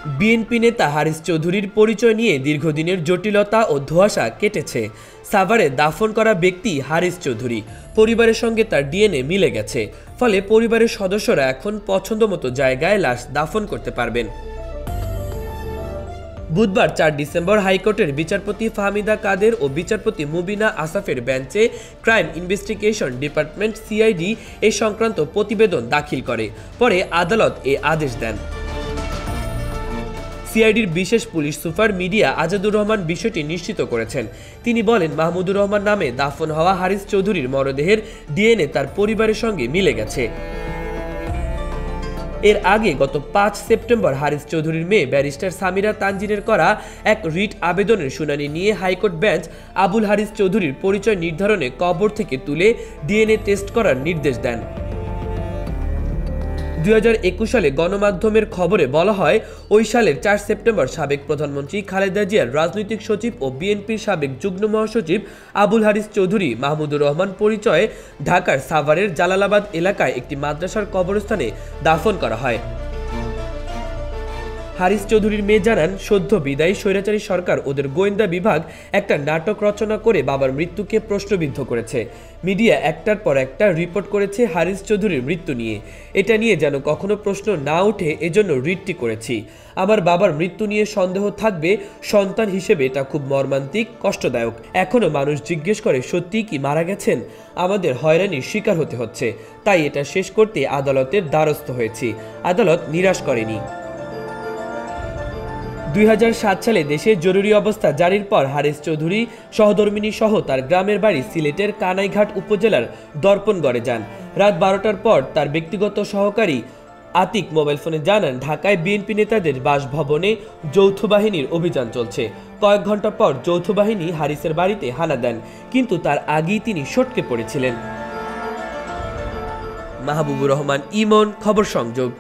BNP নেতা হারিস চৌধুরীর পরিচয় নিয়ে দীর্ঘদিনের জটিলতা ও ধোঁয়াশা কেটেছে। সাভারে দাফন করা ব্যক্তি হারিস চৌধুরী, পরিবারের সঙ্গে তার ডিএনএ মিলে গেছে, ফলে পরিবারের সদস্যরা এখন পছন্দমতো জায়গায় লাশ দাফন করতে পারবেন। বুধবার 4 ডিসেম্বর হাইকোর্টের বিচারপতি ফাহমিদা কাদের ও বিচারপতি মুবিনা আসাফের বেঞ্চে ক্রাইম ইনভেস্টিগেশন ডিপার্টমেন্ট সিআইডি এ সংক্রান্ত প্রতিবেদন দাখিল করে। পরে আদালত এ আদেশ দেন। সিআইডির বিশেষ police super media Azadur Rahman বিষয়টি নিশ্চিত করেছেন। তিনি বলেন, মাহমুদুর রহমান নামে দাফন হওয়া হারিস চৌধুরীর মরদেহের ডিএনএ তার পরিবারের সঙ্গে মিলে গেছে। এর আগে গত 5 সেপ্টেম্বর হারিস চৌধুরীর মেয়ে ব্যারিস্টার সামিরা তানজিনের করা এক রিট আবেদনের শুনানি নিয়ে হাইকোর্ট বেঞ্চ আবুল হারিস চৌধুরীর পরিচয় নির্ধারণে কবর থেকে তুলে ডিএনএ টেস্ট করার নির্দেশ দেন। 2021 সালে গণমাধ্যমের খবরে বলা হয়, ওই সালের 4 সেপ্টেম্বর সাবেক প্রধানমন্ত্রী খালেদা জিয়ার রাজনৈতিক সচিব ও বিএনপির সাবেক যুগ্ম মহাসচিব আবুল হারিস চৌধুরী মাহমুদুর রহমান পরিচয়ে ঢাকার সাভারের জালালাবাদ এলাকায় একটি মাদ্রাসার কবরস্থানে দাফন করা হয়। হারিস চৌধুরীর মেয়ে জানান, সদ্য বিদায়ী স্বৈরাচারী সরকার ওদের গোয়েন্দা বিভাগ একটা নাটক রচনা করে বাবার মৃত্যুকে প্রশ্নবিদ্ধ করেছে। মিডিয়া একটার পর একটা রিপোর্ট করেছে হারিস চৌধুরীর মৃত্যু নিয়ে। এটা নিয়ে যেন কখনো প্রশ্ন না ওঠে, এজন্য রিটটি করেছি। আমার বাবার মৃত্যু নিয়ে সন্দেহ থাকবে, সন্তান হিসেবে এটা খুব মর্মান্তিক, কষ্টদায়ক। এখনো মানুষ জিজ্ঞেস করে, সত্যিই কি মারা গেছেন? আমাদের হয়রানির শিকার হতে হচ্ছে, তাই এটা শেষ করতে আদালতের দ্বারস্থ হয়েছি। আদালত নিরাশ করেনি। 2007 সালে দেশে জরুরি অবস্থা জারির পর হারিস চৌধুরী সহধর্মিনী সহ তার গ্রামের বাড়ি সিলেটের কানাইঘাট উপজেলার দর্পণগড়ে যান। রাত 12টার পর তার ব্যক্তিগত সহকারী আতিক মোবাইল ফোনে জানান, ঢাকায় বিএনপি নেতাদের বাসভবনে যৌথ বাহিনীর অভিযান চলছে। কয়েক ঘন্টা পর যৌথ বাহিনী হারিসের বাড়িতে হানা দেন, কিন্তু তার আগেই তিনি সটকে পড়েছিলেন। মাহবুবুর রহমান ইমন, খবর সংযোগ।